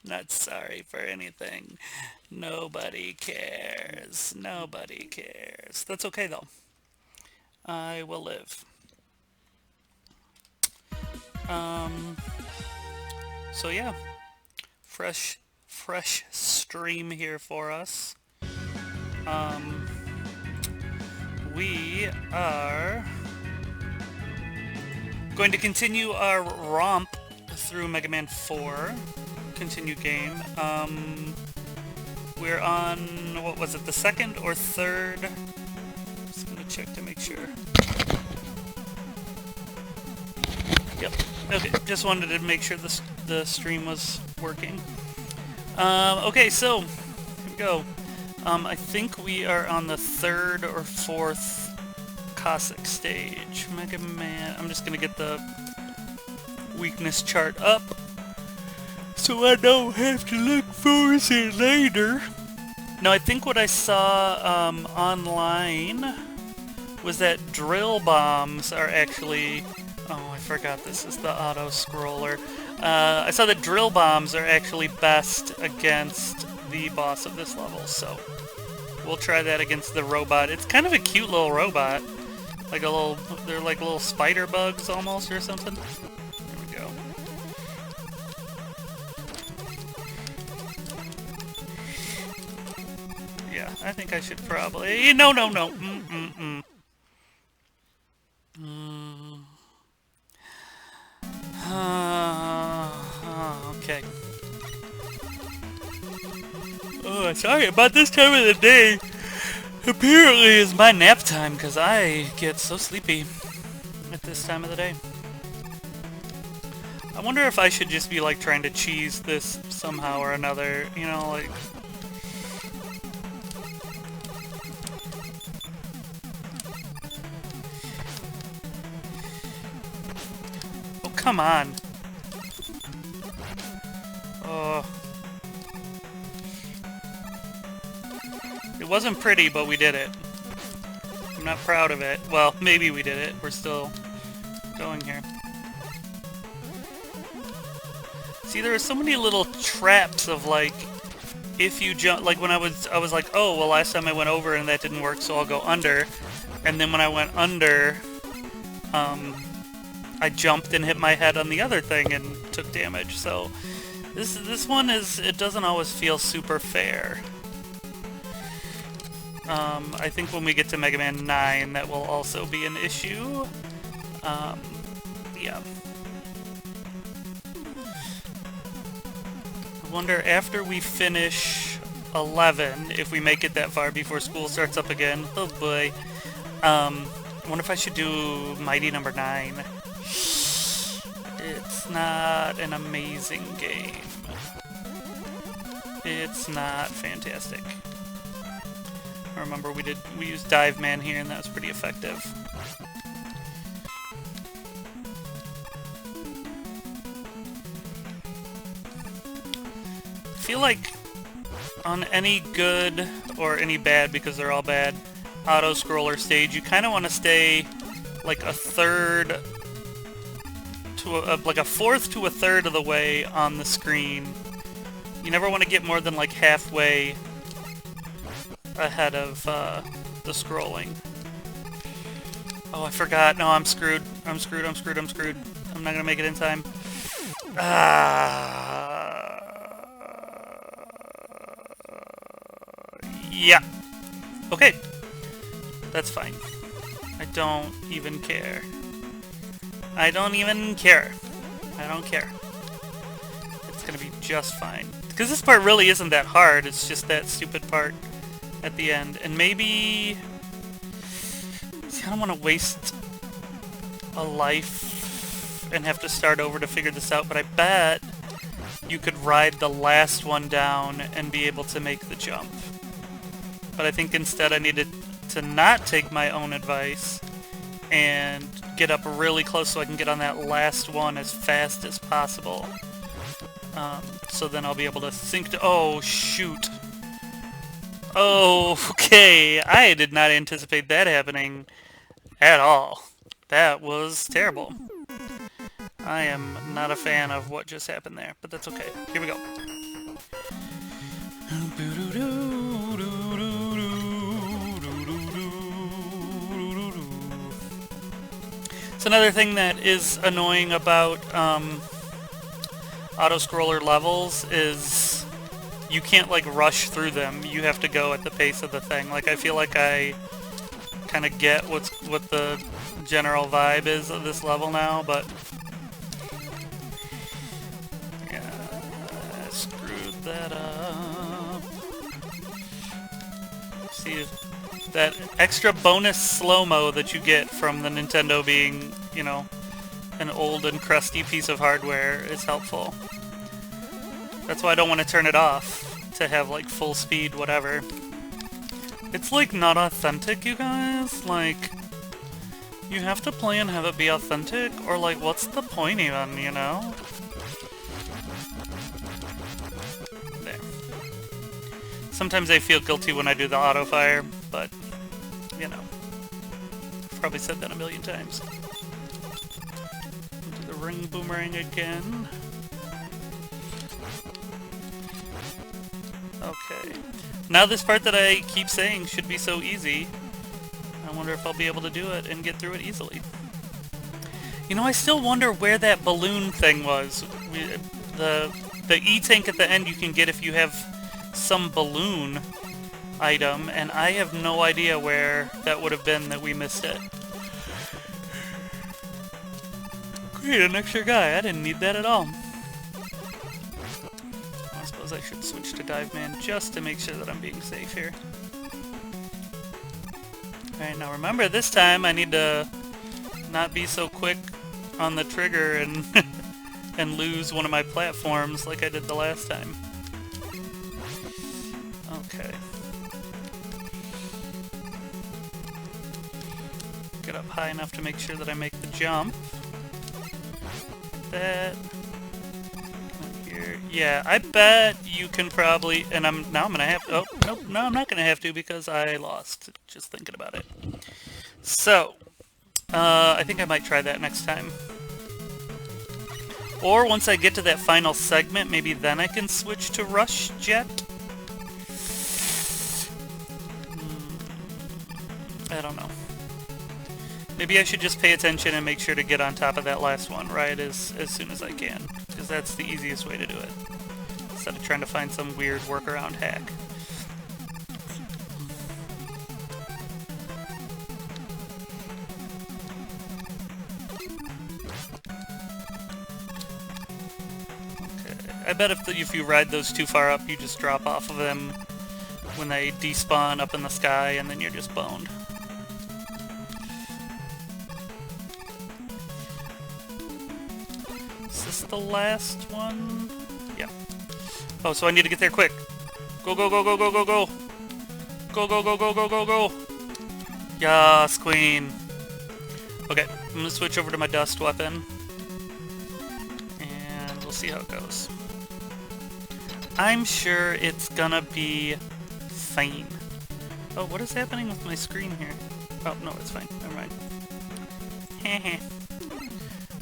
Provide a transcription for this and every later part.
Not sorry for anything. Nobody cares. Nobody cares. That's okay though. I will live. Um, so yeah, fresh stream here for us. Um, we are going to continue our romp through Mega Man 4. Continue game. We're on, what was it, the second or third? Just gonna check to make sure. Yep. Okay, just wanted to make sure the stream was working. Okay, so, here we go. I think we are on the third or fourth Cossack stage. Mega Man, I'm just gonna get the weakness chart up, so I don't have to look for it later. Now, I think what I saw online was that drill bombs are actually... Oh, I forgot this is the auto-scroller. I saw that drill bombs are actually best against the boss of this level, so we'll try that against the robot. It's kind of a cute little robot. Like a little... They're like little spider bugs almost or something. There we go. Yeah, I think I should probably... No, no, no. Okay. Oh, sorry about this time of the day. Apparently it's my nap time because I get so sleepy at this time of the day. I wonder if I should just be like trying to cheese this somehow or another, you know, like... Oh, come on. Oh. It wasn't pretty, but we did it. I'm not proud of it. Well, maybe we did it. We're still going here. See, there are so many little traps of like, if you jump, like when I was like, oh, well, last time I went over and that didn't work, so I'll go under. And then when I went under, I jumped and hit my head on the other thing and took damage. So this one is, it doesn't always feel super fair. I think when we get to Mega Man 9, that will also be an issue. Yeah. I wonder, after we finish 11, if we make it that far before school starts up again. Oh boy. I wonder if I should do Mighty Number 9. It's not an amazing game. It's not fantastic. I remember we used Dive Man here and that was pretty effective. I feel like on any good or any bad, because they're all bad, auto-scroller stage, you kind of want to stay like a third to like a fourth to a third of the way on the screen. You never want to get more than like halfway ahead of the scrolling. Oh, I forgot. No, I'm screwed. I'm screwed. I'm screwed. I'm screwed. I'm not gonna make it in time. Yeah. Okay. That's fine. I don't even care. I don't even care. I don't care. It's gonna be just fine. Because this part really isn't that hard. It's just that stupid part at the end. And maybe... See, I don't want to waste a life and have to start over to figure this out, but I bet you could ride the last one down and be able to make the jump. But I think instead I needed to not take my own advice and get up really close so I can get on that last one as fast as possible. So then I'll be able to sink to... Oh, shoot. Oh, okay. I did not anticipate that happening at all. That was terrible. I am not a fan of what just happened there, but that's okay. Here we go. So another thing that is annoying about auto-scroller levels is you can't like rush through them. You have to go at the pace of the thing. Like I feel like I kind of get what the general vibe is of this level now, but yeah, I screwed that up. See, that extra bonus slow-mo that you get from the Nintendo being, you know, an old and crusty piece of hardware is helpful. That's why I don't want to turn it off, to have like full speed, whatever. It's like not authentic, you guys. Like, you have to play and have it be authentic, or like what's the point even, you know? There. Sometimes I feel guilty when I do the auto fire, but you know, I've probably said that a million times. Do the ring boomerang again. Okay. Now this part that I keep saying should be so easy. I wonder if I'll be able to do it and get through it easily. You know, I still wonder where that balloon thing was. The E-tank at the end you can get if you have some balloon item, and I have no idea where that would have been that we missed it. Great, an extra guy. I didn't need that at all. I suppose I should switch to Dive Man just to make sure that I'm being safe here. Alright, now remember, this time I need to not be so quick on the trigger and and lose one of my platforms like I did the last time. Okay. Get up high enough to make sure that I make the jump. That. Here. Yeah, I bet you can probably, and now I'm gonna have to, oh, nope, no, I'm not gonna have to because I lost, just thinking about it. So, I think I might try that next time. Or once I get to that final segment, maybe then I can switch to Rush Jet? I don't know. Maybe I should just pay attention and make sure to get on top of that last one right as soon as I can, because that's the easiest way to do it, instead of trying to find some weird workaround hack. Okay, I bet if you ride those too far up, you just drop off of them when they despawn up in the sky, and then you're just boned. Is this the last one? Yeah. Oh, so I need to get there quick. Go, go, go, go, go, go, go! Go, go, go, go, go, go, go! Yas, queen! Okay, I'm gonna switch over to my dust weapon. And we'll see how it goes. I'm sure it's gonna be fine. Oh, what is happening with my screen here? Oh, no, it's fine. Never mind. Heh.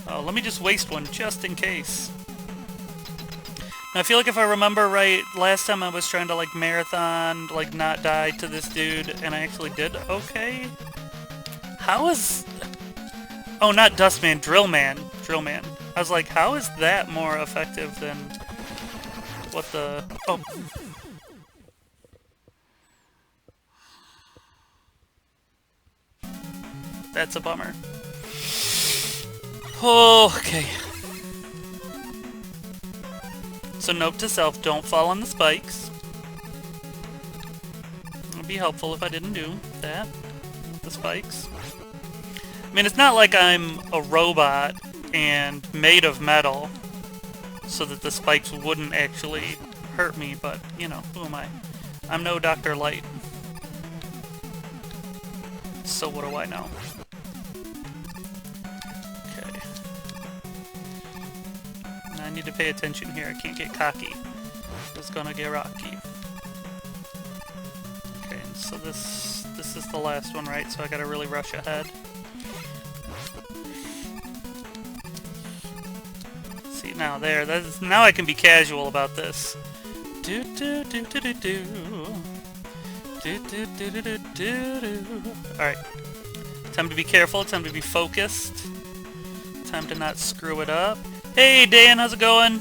Oh, let me just waste one, just in case. Now, I feel like if I remember right, last time I was trying to, like, marathon, like, not die to this dude, and I actually did okay? How is... Oh, not Dustman, Drillman. Drillman. I was like, how is that more effective than... What the... Oh. That's a bummer. Okay. So note to self, don't fall on the spikes. It would be helpful if I didn't do that with the spikes. I mean, it's not like I'm a robot and made of metal so that the spikes wouldn't actually hurt me, but, you know, who am I? I'm no Dr. Light. So what do I know? I need to pay attention here. I can't get cocky. It's gonna get rocky. Okay, so this is the last one, right? So I gotta really rush ahead. See, now there. Now I can be casual about this. Do do do do do do. Do do do do do do. Alright. Time to be careful, time to be focused. Time to not screw it up. Hey Dan, how's it going?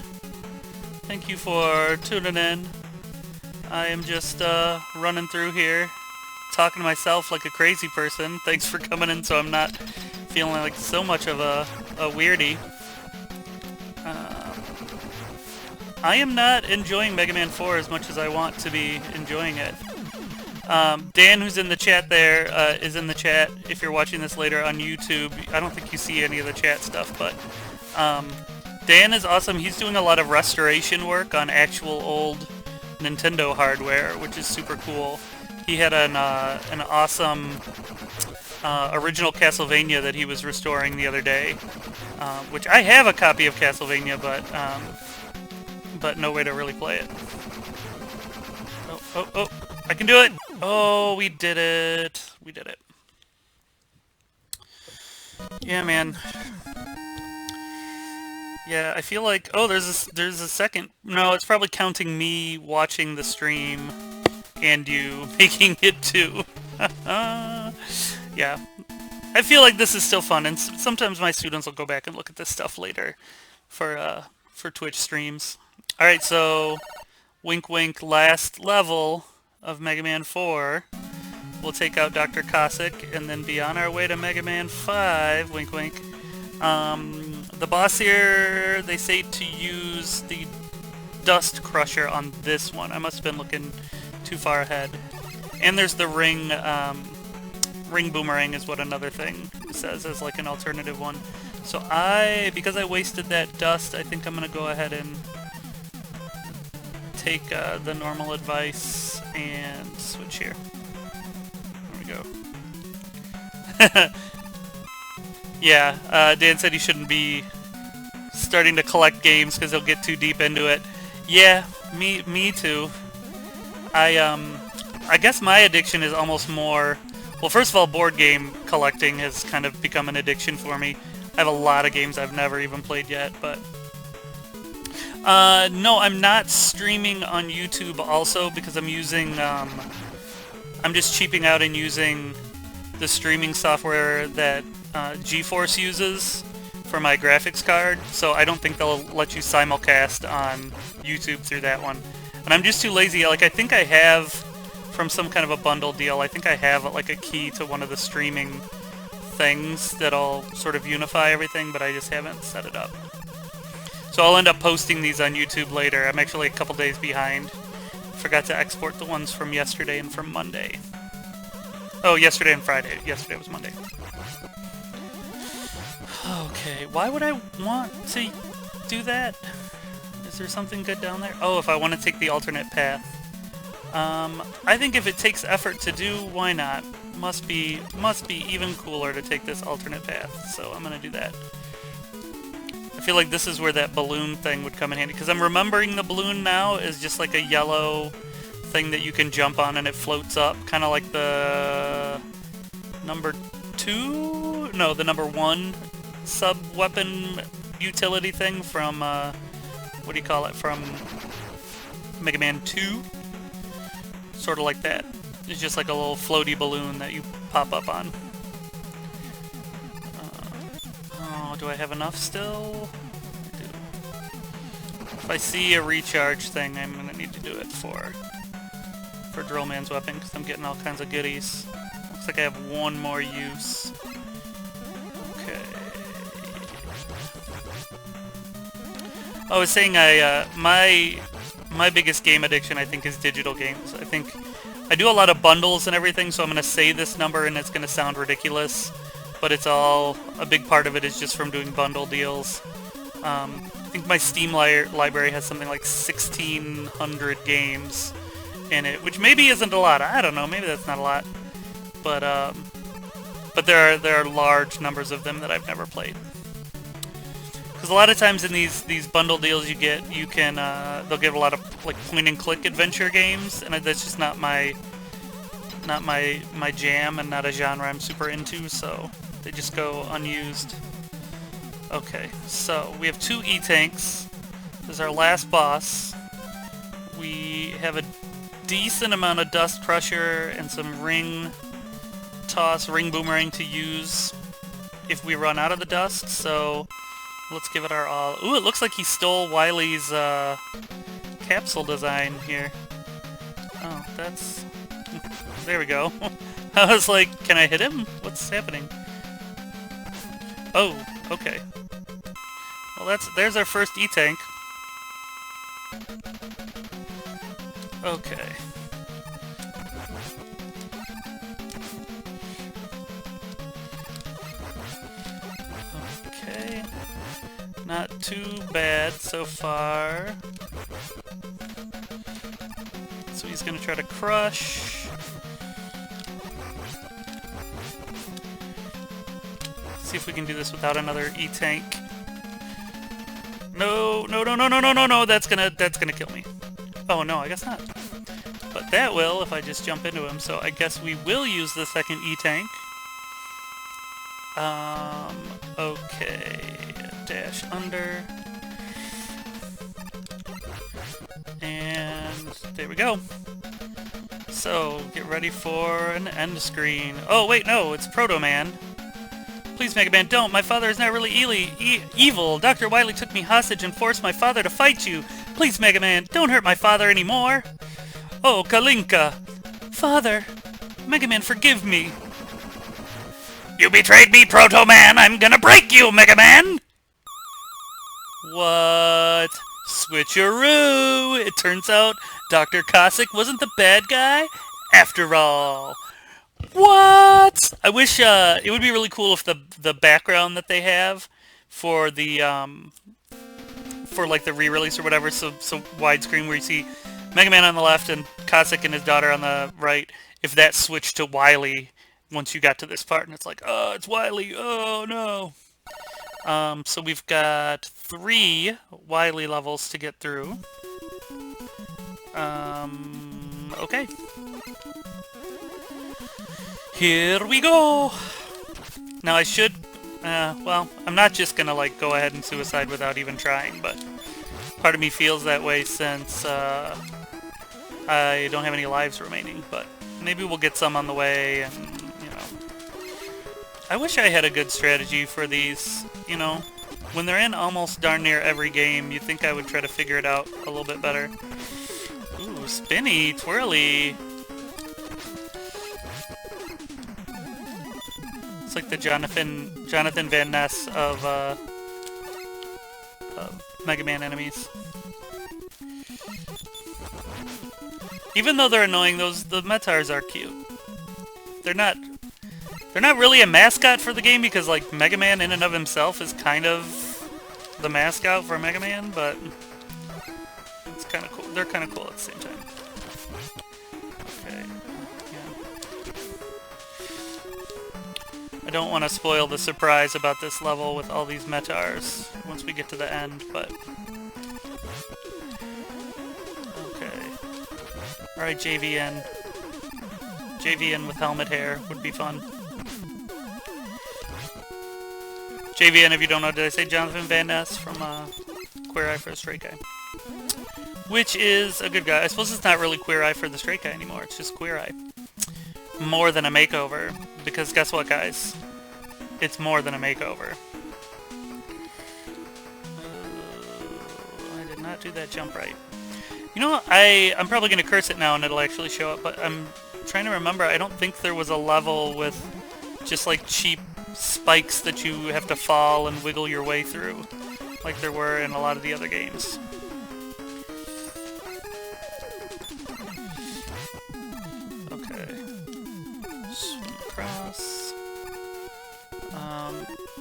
Thank you for tuning in. I am just running through here, talking to myself like a crazy person. Thanks for coming in so I'm not feeling like so much of a weirdie. I am not enjoying Mega Man 4 as much as I want to be enjoying it. Dan, who's in the chat there, is in the chat. If you're watching this later on YouTube, I don't think you see any of the chat stuff, but Dan is awesome. He's doing a lot of restoration work on actual old Nintendo hardware, which is super cool. He had an awesome original Castlevania that he was restoring the other day, which I have a copy of Castlevania, but no way to really play it. Oh, I can do it! Oh, we did it. We did it. Yeah, man. Yeah, I feel like... Oh, there's a second... No, it's probably counting me watching the stream and you making it too. Yeah. I feel like this is still fun, and sometimes my students will go back and look at this stuff later for Twitch streams. Alright, so... Wink wink, last level of Mega Man 4. We'll take out Dr. Cossack and then be on our way to Mega Man 5. Wink wink. The boss here, they say to use the Dust Crusher on this one. I must have been looking too far ahead. And there's the ring boomerang is what another thing says as like an alternative one. So because I wasted that dust, I think I'm gonna go ahead and take the normal advice and switch here. There we go. Yeah, Dan said he shouldn't be starting to collect games because he'll get too deep into it. Yeah, me too. I guess my addiction is almost more... Well, first of all, board game collecting has kind of become an addiction for me. I have a lot of games I've never even played yet, but... no, I'm not streaming on YouTube also because I'm using, I'm just cheaping out and using the streaming software that GeForce uses for my graphics card, so I don't think they'll let you simulcast on YouTube through that one. And I'm just too lazy. Like, I think I have, from some kind of a bundle deal, I think I have like a key to one of the streaming things that'll sort of unify everything, but I just haven't set it up. So I'll end up posting these on YouTube later. I'm actually a couple days behind. Forgot to export the ones from yesterday and from Monday. Oh, yesterday and Friday. Yesterday was Monday. Okay, why would I want to do that? Is there something good down there? Oh, if I want to take the alternate path. I think if it takes effort to do, why not? Must be even cooler to take this alternate path, so I'm gonna do that. I feel like this is where that balloon thing would come in handy, because I'm remembering the balloon now is just like a yellow thing that you can jump on and it floats up, kind of like the number 2? No, the number 1 sub-weapon utility thing from, what do you call it, from Mega Man 2? Sort of like that. It's just like a little floaty balloon that you pop up on. Oh, do I have enough still? I do. If I see a recharge thing, I'm gonna need to do it for Drillman's weapon, because I'm getting all kinds of goodies. Looks like I have one more use. Okay. I was saying my biggest game addiction, I think, is digital games. I think I do a lot of bundles and everything, so I'm going to say this number and it's going to sound ridiculous, but it's all, a big part of it is just from doing bundle deals. I think my Steam library has something like 1,600 games in it, which maybe isn't a lot. I don't know, maybe that's not a lot. But there are large numbers of them that I've never played. Because a lot of times in these bundle deals you can they'll give a lot of like point and click adventure games, and that's just not my jam and not a genre I'm super into, so they just go unused. Okay, so we have 2 E-tanks. This is our last boss. We have a decent amount of dust pressure and some ring toss, ring boomerang to use if we run out of the dust, so let's give it our all. Ooh, it looks like he stole Wily's capsule design here. Oh, that's... There we go. I was like, can I hit him? What's happening? Oh, okay. Well, there's our first E-Tank. Okay. Okay. Not too bad so far. So he's gonna try to crush. See if we can do this without another E-Tank. No, no, no, no, no, no, no, no, that's gonna kill me. Oh no, I guess not. But that will if I just jump into him, so I guess we will use the second E-Tank. Okay. Dash under. And there we go. So, get ready for an end screen. Oh, wait, no, it's Proto Man. Please, Mega Man, don't. My father is not really evil. Dr. Wily took me hostage and forced my father to fight you. Please, Mega Man, don't hurt my father anymore. Oh, Kalinka. Father. Mega Man, forgive me. You betrayed me, Proto Man. I'm gonna break you, Mega Man. What? Switcheroo. It turns out Dr. Cossack wasn't the bad guy after all. What? I wish it would be really cool if the background that they have for the for like the re-release or whatever, so widescreen where you see Mega Man on the left and Cossack and his daughter on the right, if that switched to Wily once you got to this part and it's like, oh, it's Wily, oh no. So we've got 3 Wily levels to get through. Okay. Here we go! Now I should, well, I'm not just gonna like go ahead and suicide without even trying, but part of me feels that way since I don't have any lives remaining, but maybe we'll get some on the way, and, you know. I wish I had a good strategy for these, you know. When they're in almost darn near every game, you'd think I would try to figure it out a little bit better. Ooh, spinny, twirly. It's like the Jonathan Van Ness of Mega Man enemies. Even though they're annoying, the Metars are cute. They're not really a mascot for the game because like Mega Man in and of himself is kind of the mascot for Mega Man, but it's kind of cool. They're kind of cool at the same time. Okay. Yeah. I don't want to spoil the surprise about this level with all these Metars once we get to the end, but alright, JVN. JVN with helmet hair would be fun. JVN, if you don't know, did I say Jonathan Van Ness from Queer Eye for the Straight Guy? Which is a good guy. I suppose it's not really Queer Eye for the Straight Guy anymore. It's just Queer Eye. More than a makeover. Because guess what, guys? It's more than a makeover. I did not do that jump right. You know what, I'm probably going to curse it now and it'll actually show up, but I'm trying to remember, I don't think there was a level with just like cheap spikes that you have to fall and wiggle your way through, like there were in a lot of the other games. Okay. Swim across.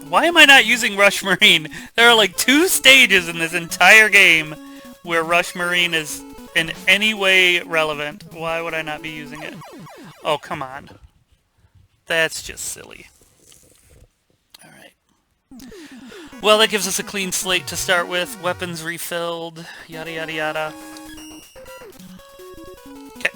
Why am I not using Rush Marine? There are like 2 stages in this entire game where Rush Marine is in any way relevant. Why would I not be using it? Oh, come on. That's just silly. Alright. Well, that gives us a clean slate to start with. Weapons refilled. Yada yada yada. Okay.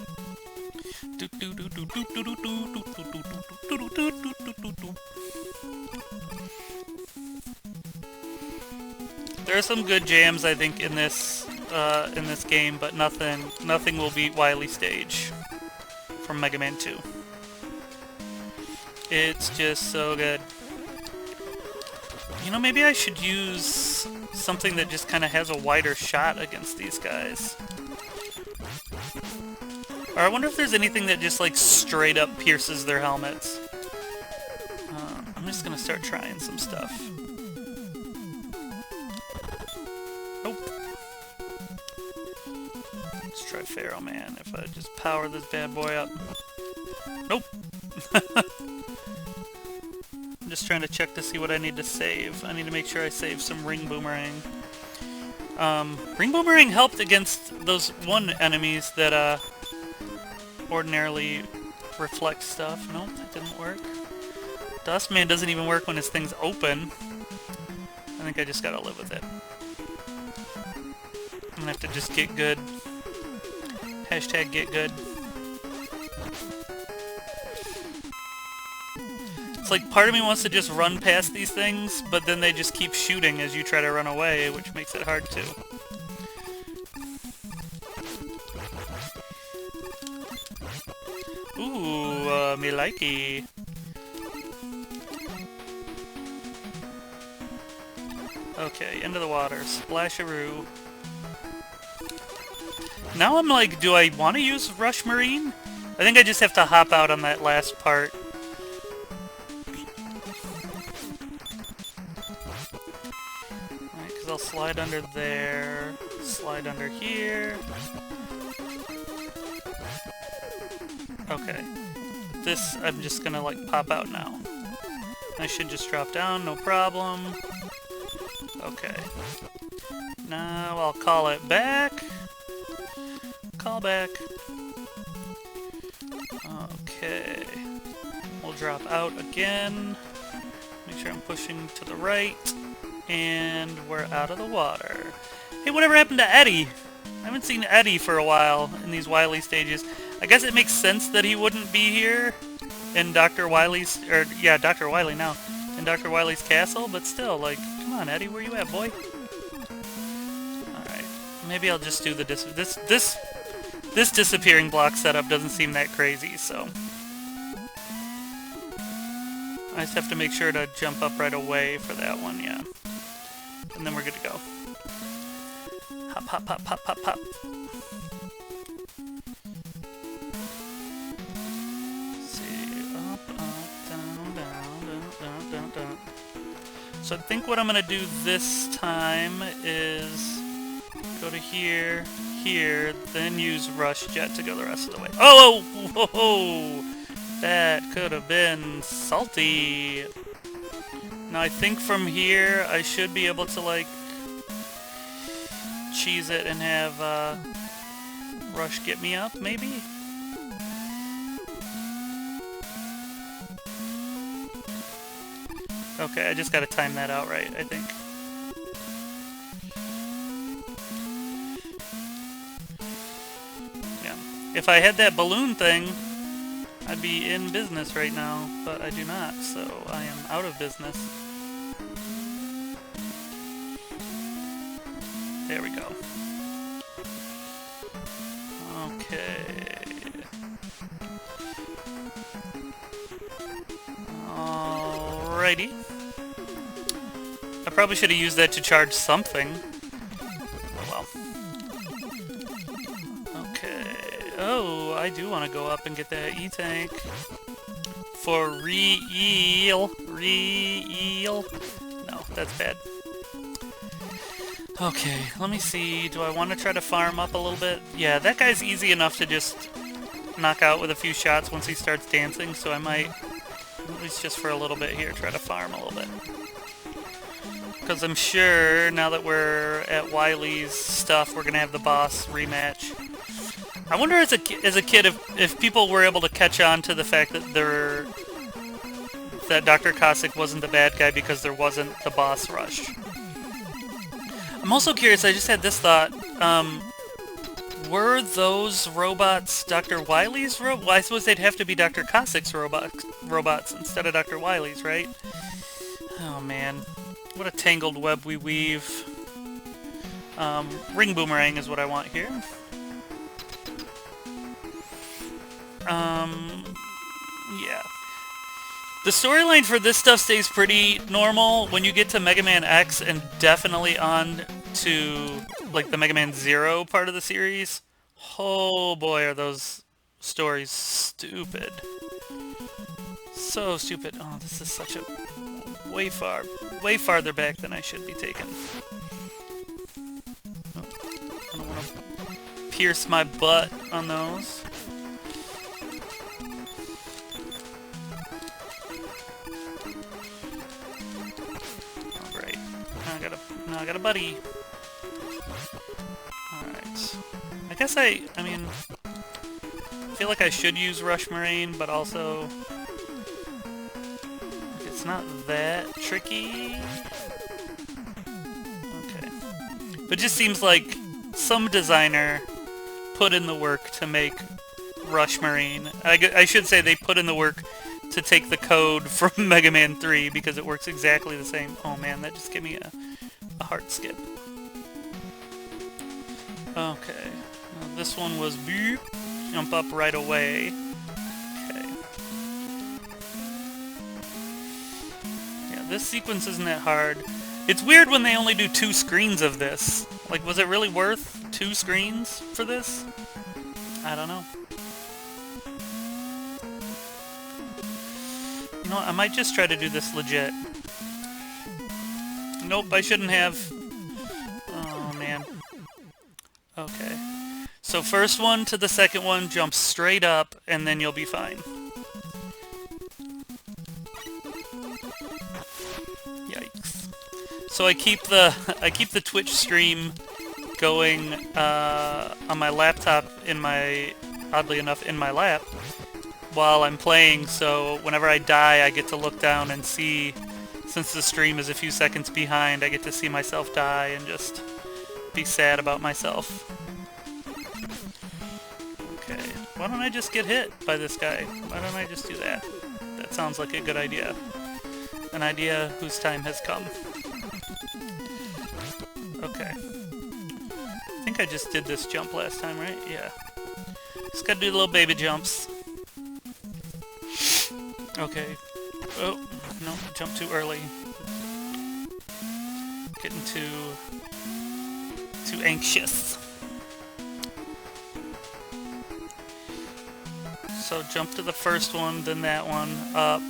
There are some good jams, I think, in this in this game, but nothing will beat Wily Stage from Mega Man 2. It's just so good. You know, maybe I should use something that just kind of has a wider shot against these guys. Or I wonder if there's anything that just like straight up pierces their helmets. I'm just gonna start trying some stuff. Nope. Let's try Pharaoh Man. If I just power this bad boy up. Nope. I'm just trying to check to see what I need to save. I need to make sure I save some Ring Boomerang. Ring Boomerang helped against those one enemies that ordinarily reflect stuff. Nope, that didn't work. Dustman doesn't even work when his thing's open. I think I just gotta live with it. I'm gonna have to just get good. Hashtag get good. It's like part of me wants to just run past these things, but then they just keep shooting as you try to run away, which makes it hard to. Ooh, me likey. Okay, into the water. Splasharoo. Now I'm like, do I want to use Rush Marine? I think I just have to hop out on that last part. Alright, because I'll slide under there. Slide under here. Okay. This, I'm just gonna like pop out now. I should just drop down, no problem. Okay. Now I'll call it back. Call back. Okay. We'll drop out again. Make sure I'm pushing to the right. And we're out of the water. Hey, whatever happened to Eddie? I haven't seen Eddie for a while in these Wily stages. I guess it makes sense that he wouldn't be here in Dr. Wily's, or yeah, Dr. Wily now, in Dr. Wily's castle, but still, like, come on, Eddie, where you at, boy? Alright, maybe I'll just do the this disappearing block setup doesn't seem that crazy, so I just have to make sure to jump up right away for that one, yeah. And then we're good to go. Hop, hop, hop, hop, hop, hop. So I think what I'm going to do this time is go to here, here, then use Rush Jet to go the rest of the way. Oh! Whoa, whoa, that could have been salty. Now I think from here I should be able to like cheese it and have Rush get me up, maybe? Okay, I just gotta time that out right, I think. Yeah. If I had that balloon thing, I'd be in business right now, but I do not, so I am out of business. There we go. Okay. Alrighty. I probably should have used that to charge something. Oh well. Okay. Oh, I do want to go up and get that E-Tank. For real. Real. No, that's bad. Okay, let me see. Do I want to try to farm up a little bit? Yeah, that guy's easy enough to just knock out with a few shots once he starts dancing, so I might, at least just for a little bit here, try to farm a little bit. Because I'm sure, now that we're at Wily's stuff, we're going to have the boss rematch. I wonder as a kid if people were able to catch on to the fact that that Dr. Cossack wasn't the bad guy because there wasn't the boss rush. I'm also curious, I just had this thought, were those robots Dr. Wily's robots? Well, I suppose they'd have to be Dr. Cossack's robots instead of Dr. Wily's, right? Oh man, what a tangled web we weave. Ring Boomerang is what I want here. Yeah. The storyline for this stuff stays pretty normal. When you get to Mega Man X and definitely on to, like, the Mega Man Zero part of the series, oh boy, are those stories stupid. So stupid. Oh, this is such a way farther back than I should be taken. Oh, I don't want to pierce my butt on those. Alright. Now I got a buddy. Alright. I guess I mean, I feel like I should use Rush Marine, but also it's not that tricky. Okay. It just seems like some designer put in the work to make Rush Marine. I should say they put in the work to take the code from Mega Man 3 because it works exactly the same. Oh man, that just gave me a heart skip. Okay. Now this one was boop, jump up right away. Okay. Yeah, this sequence isn't that hard. It's weird when they only do 2 screens of this. Like, was it really worth 2 screens for this? I don't know. You know what, I might just try to do this legit. Nope, I shouldn't have. Oh, man. Okay. So first one to the second one, jump straight up, and then you'll be fine. Yikes. So I keep the Twitch stream going on my laptop oddly enough, in my lap while I'm playing, so whenever I die I get to look down and see, since the stream is a few seconds behind, I get to see myself die and just be sad about myself. Okay, why don't I just get hit by this guy? Why don't I just do that? That sounds like a good idea. An idea whose time has come. Okay. I think I just did this jump last time, right? Yeah. Just gotta do the little baby jumps. Okay. Oh, no, jump too early. Getting too anxious. So jump to the first one, then that one, up,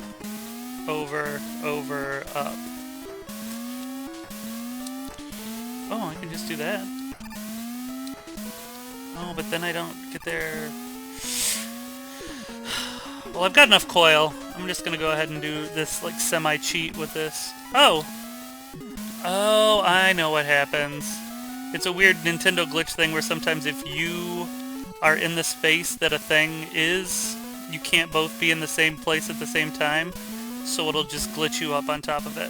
over, over, up. Oh, I can just do that. Oh, but then I don't get there. Well, I've got enough coil. I'm just gonna go ahead and do this, like, semi-cheat with this. Oh! Oh, I know what happens. It's a weird Nintendo glitch thing where sometimes if you are in the space that a thing is, you can't both be in the same place at the same time, so it'll just glitch you up on top of it.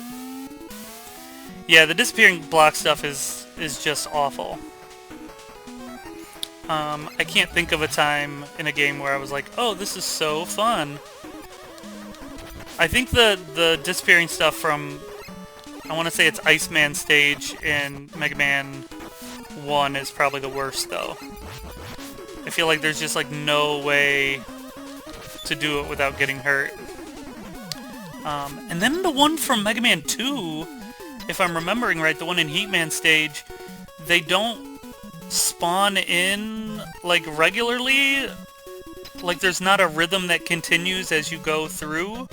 Yeah, the disappearing block stuff is just awful. I can't think of a time in a game where I was like, oh, this is so fun. I think the disappearing stuff from, I want to say it's Iceman stage in Mega Man 1 is probably the worst, though. I feel like there's just, like, no way to do it without getting hurt. And then the one from Mega Man 2, if I'm remembering right, the one in Heatman stage, they don't spawn in, like, regularly. Like, there's not a rhythm that continues as you go through.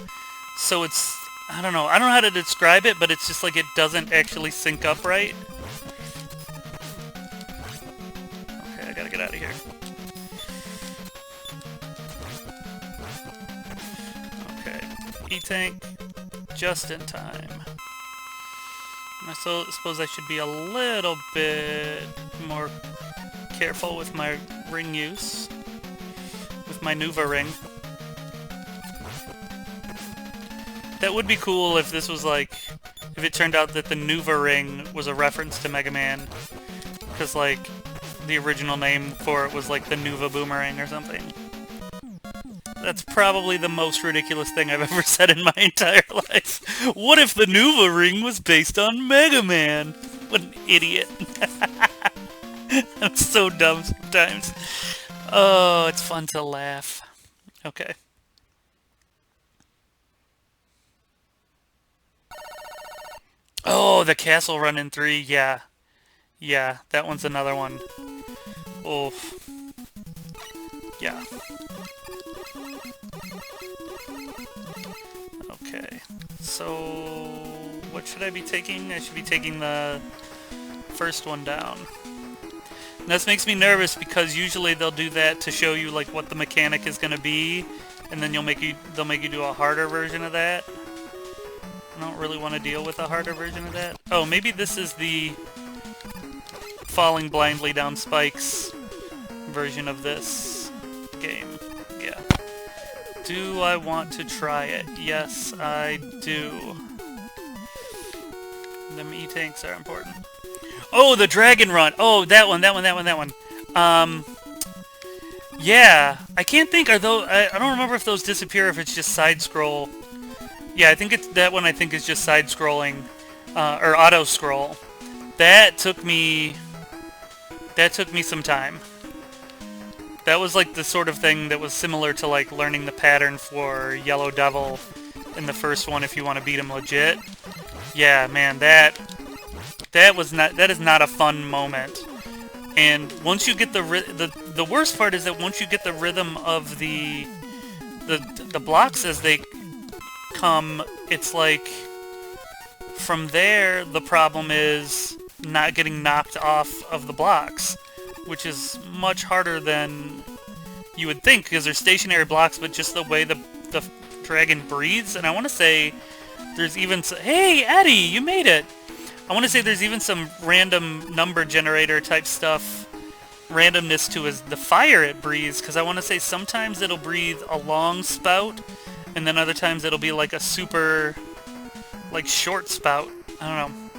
So it's, I don't know how to describe it, but it's just like it doesn't actually sync up right. Okay, I gotta get out of here. Okay, E-Tank, just in time. I suppose I should be a little bit more careful with my ring use. With my Nuva ring. That would be cool if this was like, if it turned out that the Nuva ring was a reference to Mega Man. Because, like, the original name for it was like the Nuva Boomerang or something. That's probably the most ridiculous thing I've ever said in my entire life. What if the Nuva ring was based on Mega Man? What an idiot. I'm so dumb sometimes. Oh, it's fun to laugh. Okay. Oh, the castle run in 3, yeah. Yeah, that one's another one. Oh, yeah. Okay. So, what should I be taking? I should be taking the first one down. And this makes me nervous because usually they'll do that to show you like what the mechanic is going to be, and then they'll make you do a harder version of that. I don't really want to deal with a harder version of that. Oh, maybe this is the falling blindly down spikes version of this game. Yeah. Do I want to try it? Yes, I do. Them E-tanks are important. Oh, the dragon run! Oh, that one. Yeah. I can't think, I don't remember if those disappear if it's just side-scroll. Yeah, I think it's, that one I think is just side-scrolling, or auto-scroll. That took me some time. That was like the sort of thing that was similar to like learning the pattern for Yellow Devil in the first one if you want to beat him legit. Yeah, man, that is not a fun moment. And once you get the worst part is that once you get the rhythm of the blocks as they come, it's like from there the problem is not getting knocked off of the blocks, which is much harder than you would think because they're stationary blocks, but just the way the dragon breathes. And I want to say there's even hey Eddie, you made it. I want to say there's even some random number generator type stuff, randomness to the fire it breathes, because I want to say sometimes it'll breathe a long spout, and then other times it'll be like a super, like, short spout. I don't know.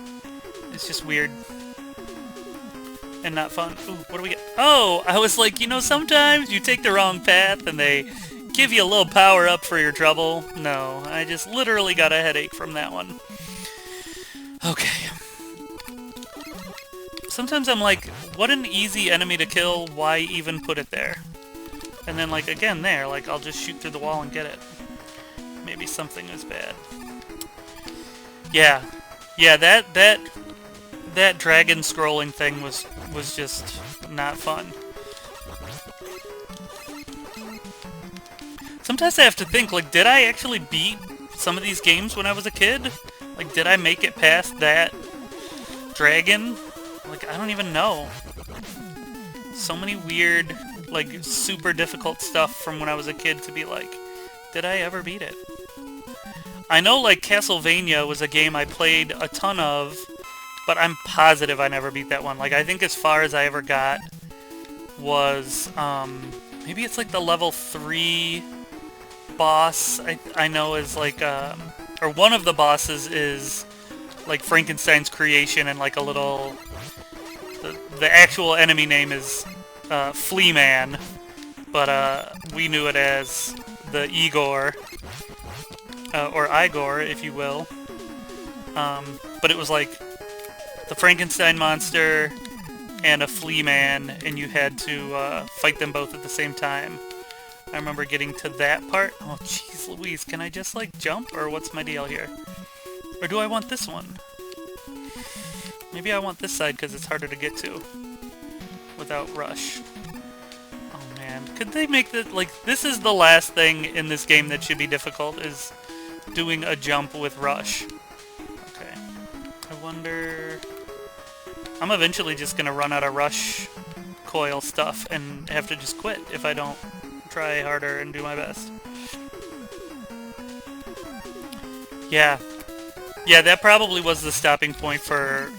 It's just weird. And not fun. Ooh, what do we get? Oh, I was like, you know, sometimes you take the wrong path and they give you a little power up for your trouble. No, I just literally got a headache from that one. Okay. Sometimes I'm like, what an easy enemy to kill, why even put it there? And then, like, again there, like, I'll just shoot through the wall and get it. Maybe something is bad. Yeah. Yeah, that dragon scrolling thing was just not fun. Sometimes I have to think, like, did I actually beat some of these games when I was a kid? Like, did I make it past that dragon? Like, I don't even know. So many weird, like, super difficult stuff from when I was a kid to be like, did I ever beat it? I know, like, Castlevania was a game I played a ton of, but I'm positive I never beat that one. Like, I think as far as I ever got was, maybe it's like the level 3 boss, I know is like, or one of the bosses is like Frankenstein's creation and like a little, the actual enemy name is Flea Man, but we knew it as the Igor, or Igor if you will, but it was like the Frankenstein monster and a Flea Man, and you had to fight them both at the same time. I remember getting to that part. Oh, jeez Louise, can I just, like, jump? Or what's my deal here? Or do I want this one? Maybe I want this side because it's harder to get to without rush. Oh, man. Could they make this, like, this is the last thing in this game that should be difficult, is doing a jump with rush. Okay. I wonder... I'm eventually just gonna run out of rush coil stuff and have to just quit if I don't try harder and do my best. Yeah. Yeah, that probably was the stopping point for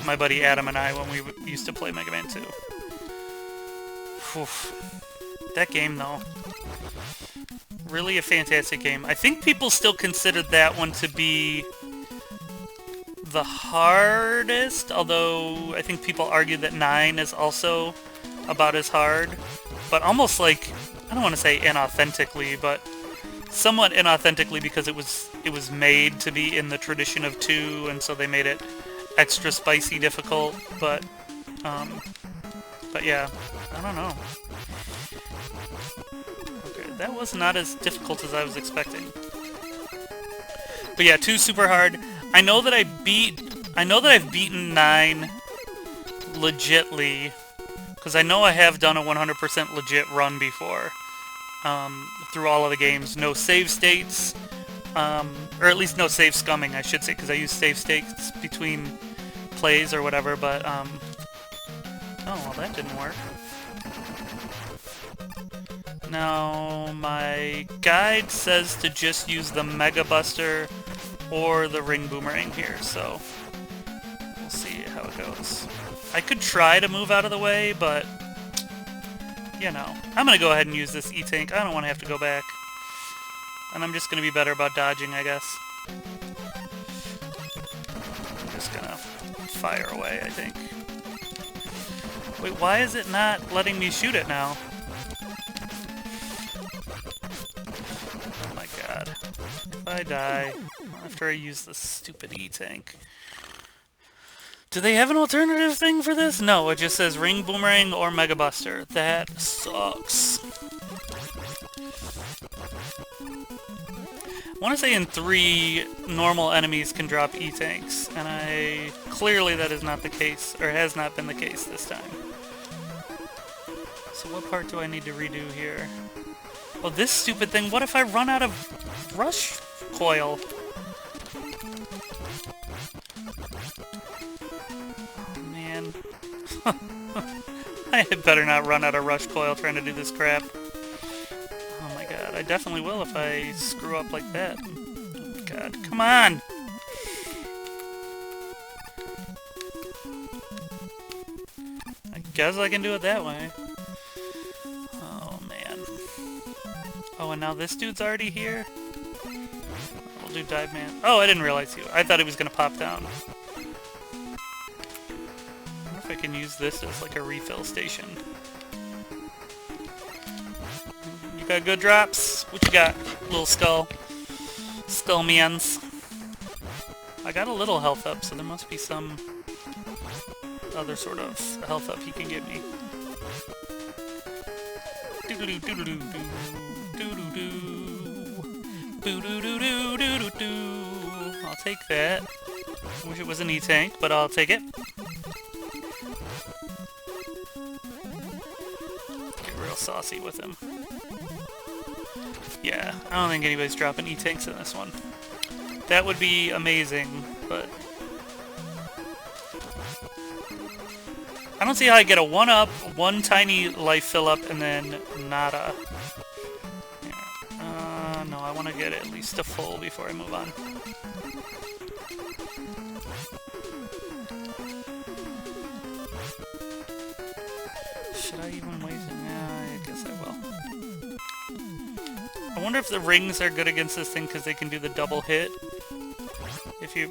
my buddy Adam and I when we used to play Mega Man 2. Oof. That game, though. Really a fantastic game. I think people still consider that one to be the hardest, although I think people argue that 9 is also about as hard. But almost like, I don't want to say inauthentically, but somewhat inauthentically because it was made to be in the tradition of 2, and so they made it extra spicy difficult, but But yeah, I don't know. Okay, that was not as difficult as I was expecting. But yeah, 2 super hard. I know that I've beaten 9 legitly, because I know I have done a 100% legit run before. Through all of the games. No save states, or at least no save scumming, I should say, because I use save states between plays or whatever, but, oh, well, that didn't work. Now, my guide says to just use the Mega Buster or the Ring Boomerang here, so we'll see how it goes. I could try to move out of the way, but, you know, I'm going to go ahead and use this E-Tank. I don't want to have to go back. And I'm just going to be better about dodging, I guess. I'm just going to fire away, I think. Wait, why is it not letting me shoot it now? Oh my god. If I die after I use this stupid E-Tank... Do they have an alternative thing for this? No, it just says Ring Boomerang or Mega Buster. That sucks. I want to say in 3, normal enemies can drop E-Tanks, and clearly that is not the case, or has not been the case this time. So what part do I need to redo here? Oh, this stupid thing, what if I run out of Rush Coil? I had better not run out of Rush Coil trying to do this crap. Oh my god, I definitely will if I screw up like that. Oh god, come on! I guess I can do it that way. Oh man. Oh, and now this dude's already here? We'll do Dive Man. Oh, I didn't realize I thought he was gonna pop down. If I can use this as like a refill station. You got good drops? What you got, little skull? Skull mans. I got a little health up, so there must be some other sort of health up he can give me. Doodaloo doodaloo doodaloo doodaloo doodaloo. I'll take that. I wish it was an E-Tank, but I'll take it. Saucy with him. Yeah, I don't think anybody's dropping E-Tanks in this one. That would be amazing, but... I don't see how I get a 1-up, 1 tiny life fill-up, and then nada. Yeah. No, I want to get at least a full before I move on. Should I even waste it? I guess I will. I wonder if the rings are good against this thing because they can do the double hit.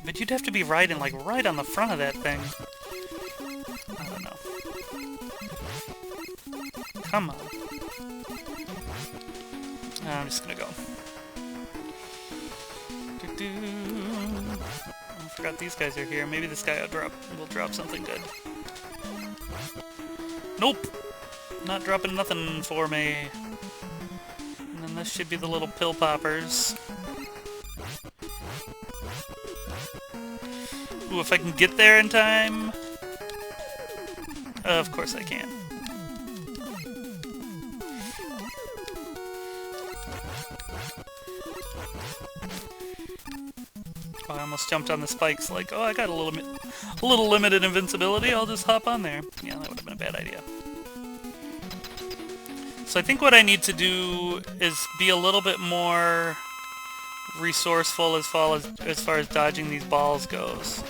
But you'd have to be riding like right on the front of that thing. I don't know. Come on. I'm just gonna go. I forgot these guys are here. Maybe this guy will drop something good. Nope! Not dropping nothing for me. And then this should be the little pill poppers. Ooh, if I can get there in time... of course I can. Oh, I almost jumped on the spikes like, oh, I got a little limited invincibility, I'll just hop on there. Yeah, that would have been a bad idea. So I think what I need to do is be a little bit more resourceful as far as dodging these balls goes.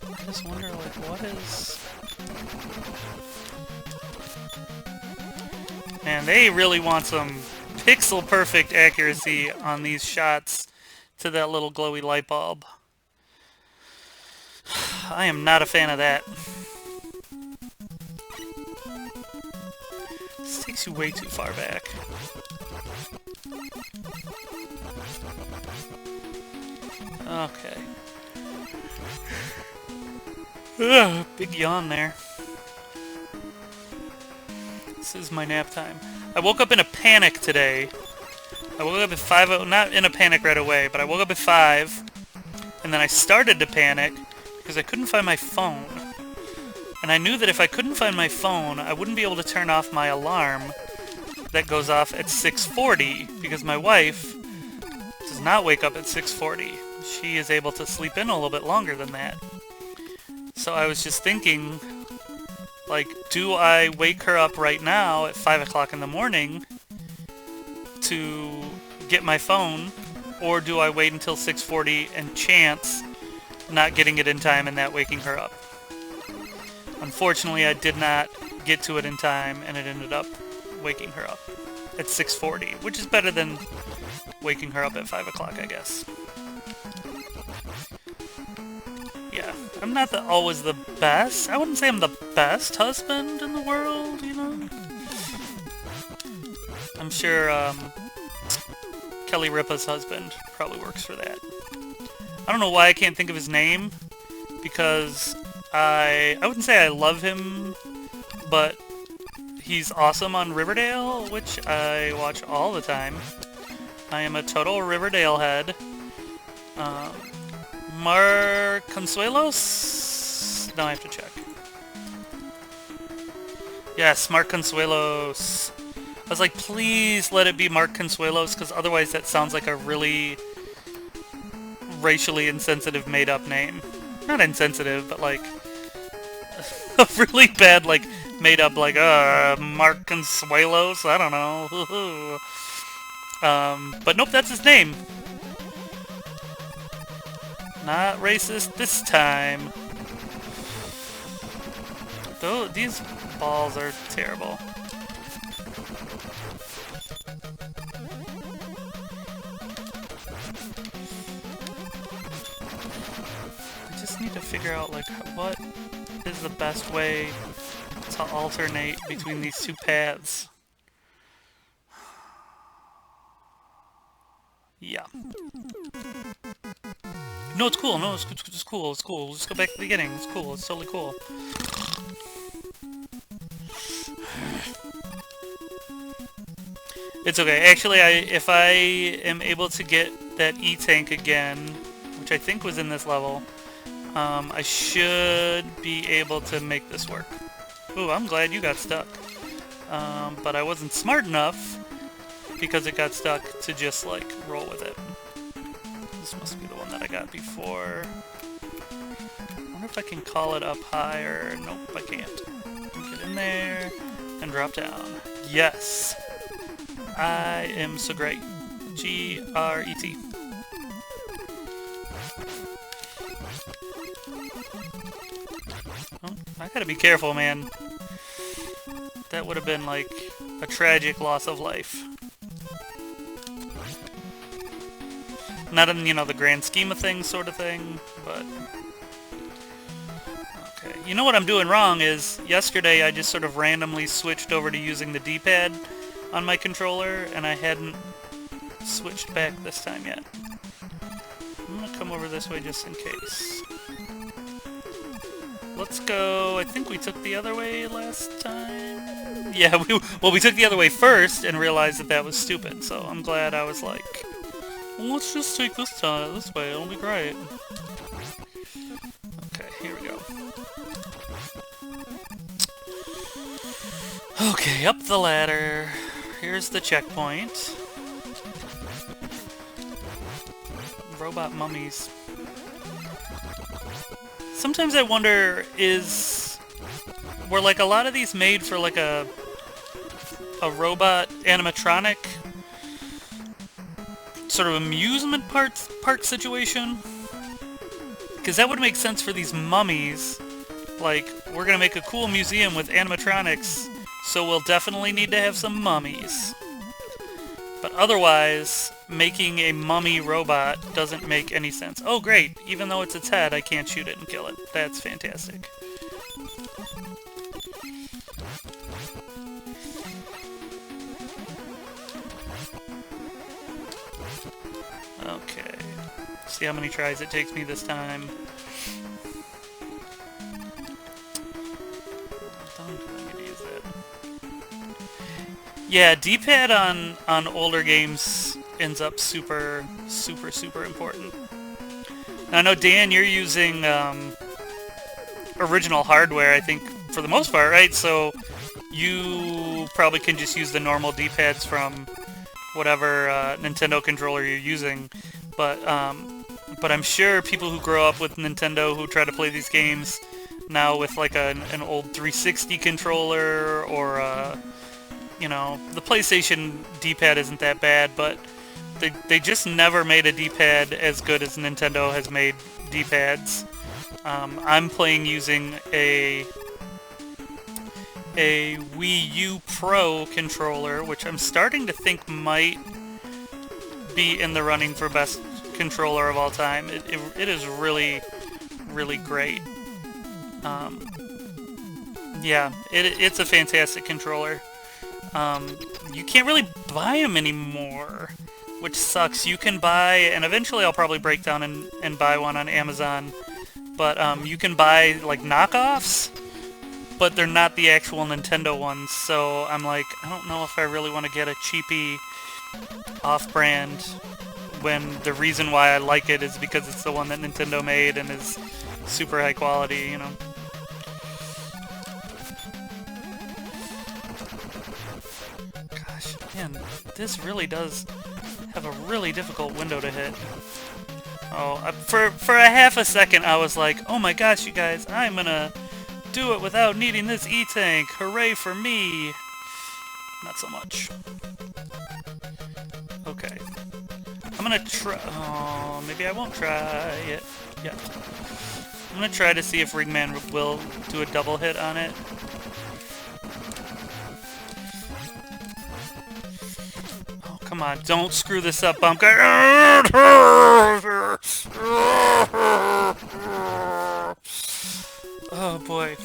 I just wonder, like, what is... Man, they really want some pixel-perfect accuracy on these shots to that little glowy light bulb. I am not a fan of that. This takes you way too far back. Okay. Ugh, big yawn there. This is my nap time. I woke up in a panic today. I woke up at 5, not in a panic right away, but I woke up at 5, and then I started to panic because I couldn't find my phone. And I knew that if I couldn't find my phone, I wouldn't be able to turn off my alarm that goes off at 6:40, because my wife does not wake up at 6:40. She is able to sleep in a little bit longer than that. So I was just thinking, like, do I wake her up right now at 5 o'clock in the morning to get my phone, or do I wait until 6:40 and chance not getting it in time and that waking her up? Unfortunately, I did not get to it in time, and it ended up waking her up at 6:40, which is better than waking her up at 5 o'clock, I guess. Yeah, I'm not always the best. I wouldn't say I'm the best husband in the world, you know? I'm sure Kelly Ripa's husband probably works for that. I don't know why I can't think of his name, because I wouldn't say I love him, but he's awesome on Riverdale, which I watch all the time. I am a total Riverdale head. Mark Consuelos? No, I have to check. Yes, Mark Consuelos. I was like, please let it be Mark Consuelos, because otherwise that sounds like a really racially insensitive made-up name. Not insensitive, but like a really bad, like, made-up, like, Mark Consuelos? I don't know. But nope, that's his name. Not racist this time. Though these balls are terrible. I just need to figure out, like, what is the best way to alternate between these two paths. Yeah. No, it's cool. No, it's cool. It's cool. Let's go back to the beginning. It's cool. It's totally cool. It's okay. Actually, if I am able to get that E-tank again, which I think was in this level, I should be able to make this work. Ooh, I'm glad you got stuck. But I wasn't smart enough, because it got stuck, to just, like, roll with it. This must be the one that I got before. I wonder if I can call it up higher. Nope, I can't. Get in there and drop down. Yes! I am so great. G-R-E-T. Oh, I gotta be careful, man. That would have been, like, a tragic loss of life. Not in, you know, the grand scheme of things sort of thing, but... Okay. You know what I'm doing wrong is, yesterday I just sort of randomly switched over to using the D-pad on my controller, and I hadn't switched back this time yet. I'm gonna come over this way just in case. Let's go... I think we took the other way last time? Yeah, we took the other way first and realized that that was stupid, so I'm glad I was like... Well, let's just take this way, it'll be great. Okay, here we go. Okay, up the ladder. Here's the checkpoint. Robot mummies. Sometimes I wonder, were like a lot of these made for like a robot animatronic sort of amusement park situation? Because that would make sense for these mummies. Like, we're gonna make a cool museum with animatronics, so we'll definitely need to have some mummies. But otherwise, making a mummy robot doesn't make any sense. Oh great, even though it's its head, I can't shoot it and kill it. That's fantastic. Okay. See how many tries it takes me this time. Don't let me use it. Yeah, D-pad on older games ends up super important. Now, I know, Dan, you're using original hardware, I think, for the most part, right? So you probably can just use the normal D-pads from whatever Nintendo controller you're using. But I'm sure people who grow up with Nintendo who try to play these games now with like an old 360 controller or you know, the PlayStation D-pad isn't that bad, but they just never made a D-pad as good as Nintendo has made D-pads. I'm playing using a Wii U Pro controller, which I'm starting to think might be in the running for best controller of all time. It is really great. Yeah, it's a fantastic controller. You can't really buy them anymore, which sucks. You can buy, and eventually I'll probably break down and buy one on Amazon, but you can buy like knockoffs, but they're not the actual Nintendo ones, so I'm like, I don't know if I really want to get a cheapy off-brand when the reason why I like it is because it's the one that Nintendo made and is super high quality, you know. Gosh, man, this really does have a really difficult window to hit. Oh, for a half a second I was like, oh my gosh, you guys, I'm gonna do it without needing this E-Tank. Hooray for me! Not so much. Okay. I'm gonna try... Oh, maybe I won't try it yet. I'm gonna try to see if Ringman will do a double hit on it. Oh, come on. Don't screw this up, Bumpguy. Oh, boy.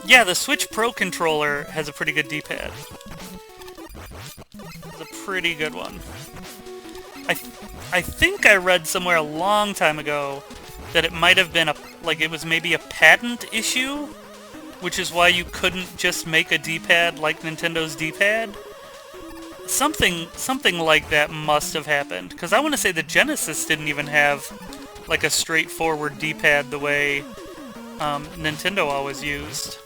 Yeah, the Switch Pro controller has a pretty good D-pad. It's a pretty good one. I think I read somewhere a long time ago that it might have been it was maybe a patent issue, which is why you couldn't just make a D-pad like Nintendo's D-pad. Something like that must have happened, because I want to say the Genesis didn't even have like a straightforward D-pad the way Nintendo always used.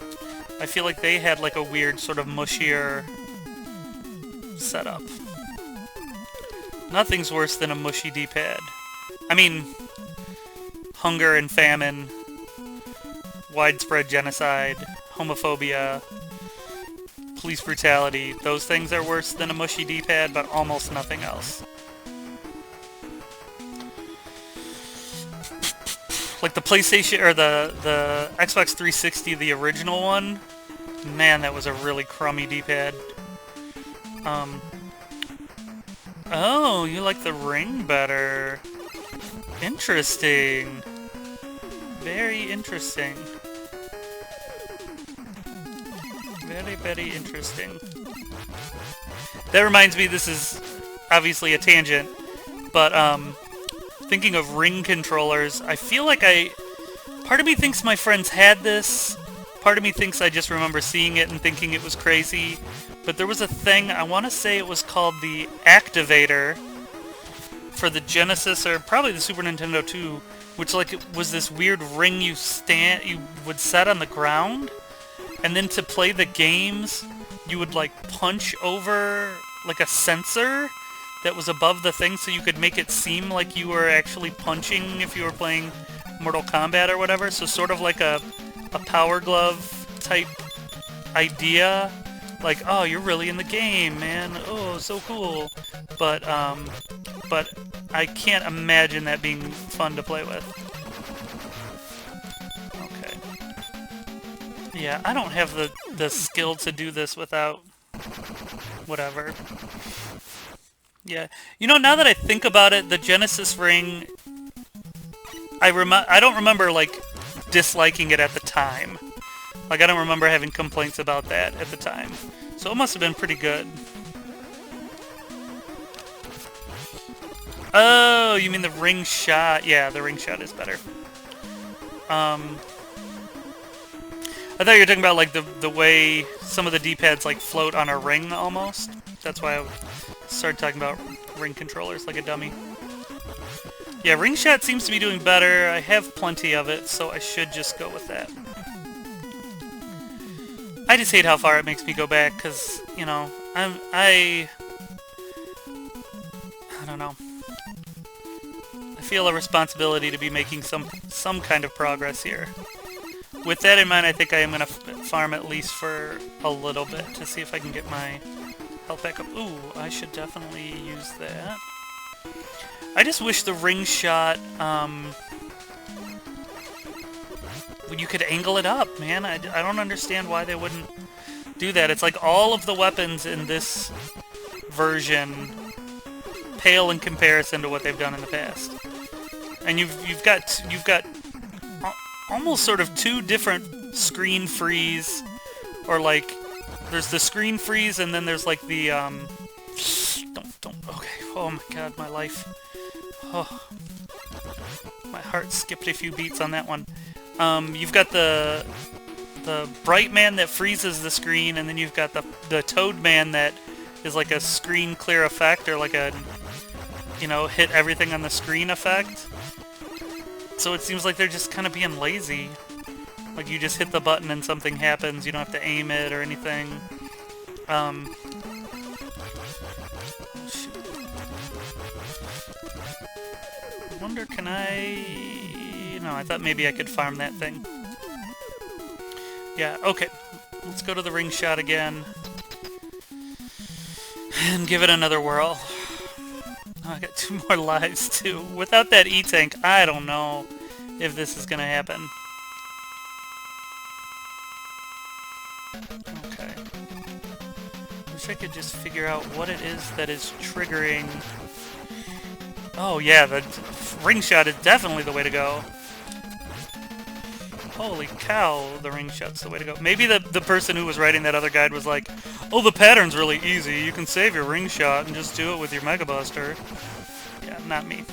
I feel like they had like a weird sort of mushier setup. Nothing's worse than a mushy D-pad. I mean, hunger and famine, widespread genocide, homophobia, police brutality, those things are worse than a mushy D-pad, but almost nothing else. Like the PlayStation, or the Xbox 360, the original one, man, that was a really crummy D-pad. Oh, you like the Ring better. Interesting. Very interesting. Very interesting. That reminds me, this is obviously a tangent, but thinking of Ring controllers, I feel like part of me thinks my friends had this, part of me thinks I just remember seeing it and thinking it was crazy, but there was a thing, I want to say it was called the Activator for the Genesis, or probably the Super Nintendo too, which like it was this weird ring you would set on the ground, and then to play the games, you would like punch over like a sensor that was above the thing so you could make it seem like you were actually punching if you were playing Mortal Kombat or whatever. So sort of like a Power Glove type idea. Like, oh, you're really in the game, man. Oh, so cool. But I can't imagine that being fun to play with. Okay. Yeah, I don't have the skill to do this without whatever. Yeah. You know, now that I think about it, the Genesis Ring, I don't remember, like, disliking it at the time. Like, I don't remember having complaints about that at the time. So it must have been pretty good. Oh, you mean the ring shot? Yeah, the ring shot is better. I thought you were talking about like the way some of the D-pads like float on a ring almost. That's why I started talking about ring controllers like a dummy. Yeah, ring shot seems to be doing better. I have plenty of it, so I should just go with that. I just hate how far it makes me go back, because, you know, I don't know. I feel a responsibility to be making some kind of progress here. With that in mind, I think I am going to farm at least for a little bit to see if I can get my health back up. Ooh, I should definitely use that. I just wish the ring shot, you could angle it up, man. I don't understand why they wouldn't do that. It's like all of the weapons in this version pale in comparison to what they've done in the past. And you've got almost sort of two different screen freeze, or like there's the screen freeze and then there's like the okay. Oh my god, my life. Oh, my heart skipped a few beats on that one. You've got the bright man that freezes the screen, and then you've got the toad man that is like a screen clear effect, or like a, you know, hit everything on the screen effect. So it seems like they're just kind of being lazy. Like you just hit the button and something happens. You don't have to aim it or anything. Shoot. I wonder, can I... No, I thought maybe I could farm that thing. Yeah, okay. Let's go to the ring shot again. And give it another whirl. Oh, I got 2 more lives, too. Without that E-tank, I don't know if this is gonna happen. Okay. Wish I could just figure out what it is that is triggering... Oh yeah, the ring shot is definitely the way to go. Holy cow, the ring shot's the way to go. Maybe the person who was writing that other guide was like, oh, the pattern's really easy. You can save your ring shot and just do it with your Mega Buster. Yeah, not me.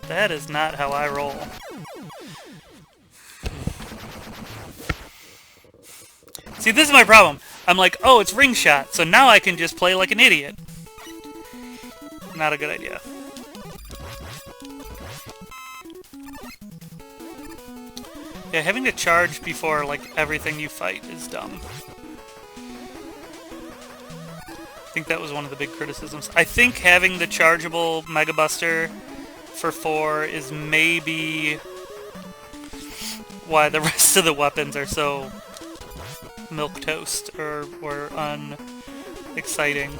That is not how I roll. See, this is my problem. I'm like, oh, it's ring shot, so now I can just play like an idiot. Not a good idea. Yeah, having to charge before, like, everything you fight is dumb. I think that was one of the big criticisms. I think having the chargeable Mega Buster for 4 is maybe why the rest of the weapons are so milquetoast or unexciting.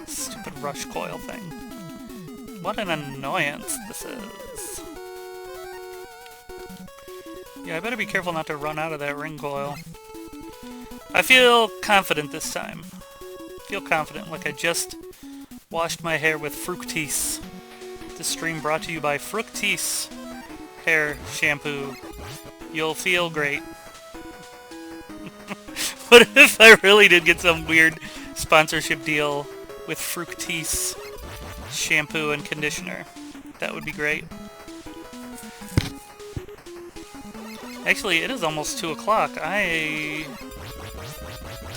Stupid rush coil thing. What an annoyance this is. Yeah, I better be careful not to run out of that ring coil. I feel confident this time. I feel confident, like I just washed my hair with Fructis. This stream brought to you by Fructis hair shampoo. You'll feel great. What if I really did get some weird sponsorship deal with Fructis shampoo and conditioner? That would be great. Actually, it is almost 2 o'clock. I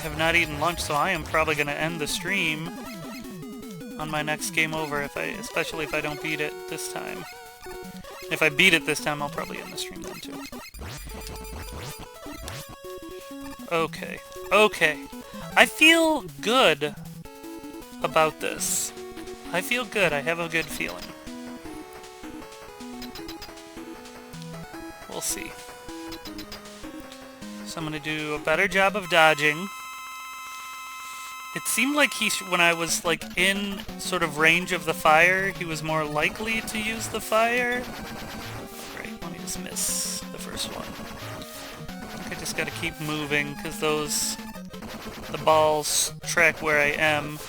have not eaten lunch, so I am probably going to end the stream on my next game over, especially if I don't beat it this time. If I beat it this time, I'll probably end the stream then too. Okay. Okay. I feel good about this. I feel good. I have a good feeling. We'll see. So I'm going to do a better job of dodging. It seemed like when I was like in sort of range of the fire, he was more likely to use the fire. Great, let me just miss the first one. I think I just gotta keep moving, because the balls track where I am.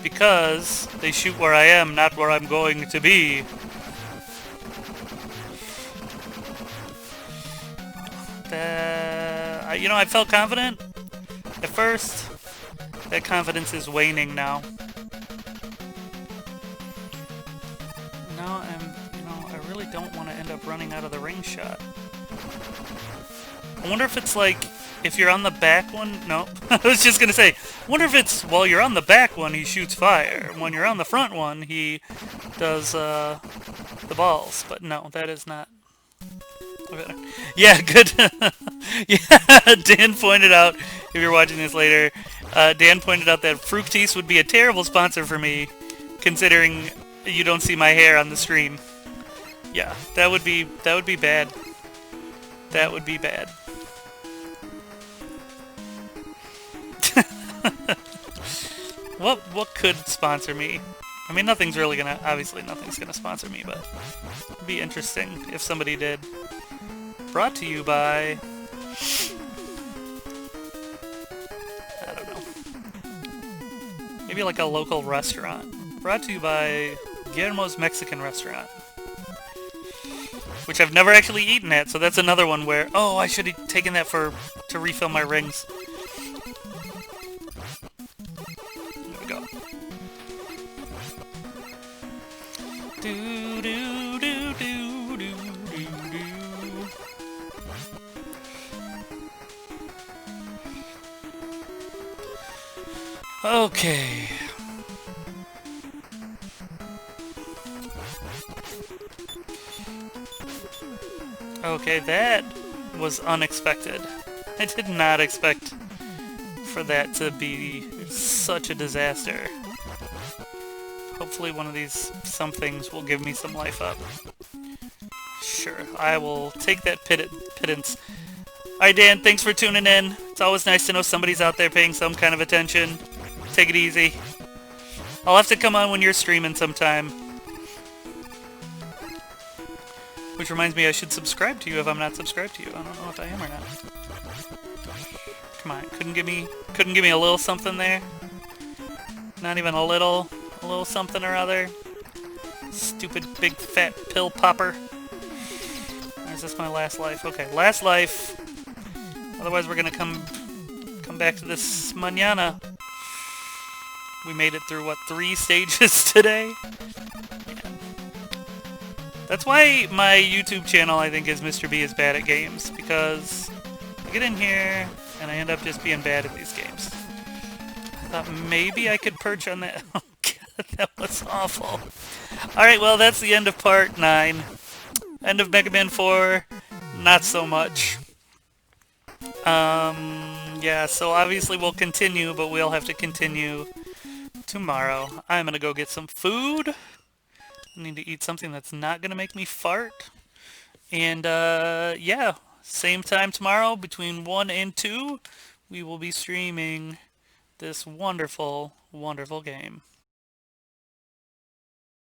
Because they shoot where I am, not where I'm going to be. You know, I felt confident. At first, that confidence is waning now. Now I really don't want to end up running out of the ring shot. I wonder if it's like, if you're on the back one... No, I was just gonna say, I wonder if it's, while you're on the back one, he shoots fire. When you're on the front one, he does, the balls. But no, that is not... Okay. Yeah, good. Yeah, Dan pointed out, if you're watching this later, Dan pointed out that Fructis would be a terrible sponsor for me, considering you don't see my hair on the screen. Yeah, that would be bad. That would be bad. What could sponsor me? I mean, nothing's really gonna... Obviously, nothing's gonna sponsor me, but it'd be interesting if somebody did. Brought to you by... I don't know. Maybe like a local restaurant. Brought to you by Guillermo's Mexican Restaurant. Which I've never actually eaten at, so that's another one where... Oh, I should have taken that to refill my rings. There we go. Do do do do do do do. Okay. Okay, that was unexpected. I did not expect for that to be such a disaster. Hopefully one of these somethings will give me some life up. Sure, I will take that pittance. Alright, Dan, thanks for tuning in. It's always nice to know somebody's out there paying some kind of attention. Take it easy. I'll have to come on when you're streaming sometime. Which reminds me I should subscribe to you if I'm not subscribed to you. I don't know if I am or not. Come on, couldn't give me a little something there? Not even a little something or other? Stupid big fat pill popper. Or is this my last life? Okay, last life. Otherwise we're gonna come back to this mañana. We made it through, what, 3 stages today? Yeah. That's why my YouTube channel, I think, is Mr. B is bad at games, because I get in here, and I end up just being bad at these games. I thought maybe I could perch on that. Oh god, that was awful. Alright, well, that's the end of part 9. End of Mega Man 4, not so much. Yeah, so obviously we'll continue, but we'll have to continue tomorrow. I'm gonna go get some food. I need to eat something that's not gonna make me fart. And, yeah, same time tomorrow, between 1 and 2, we will be streaming this wonderful, wonderful game.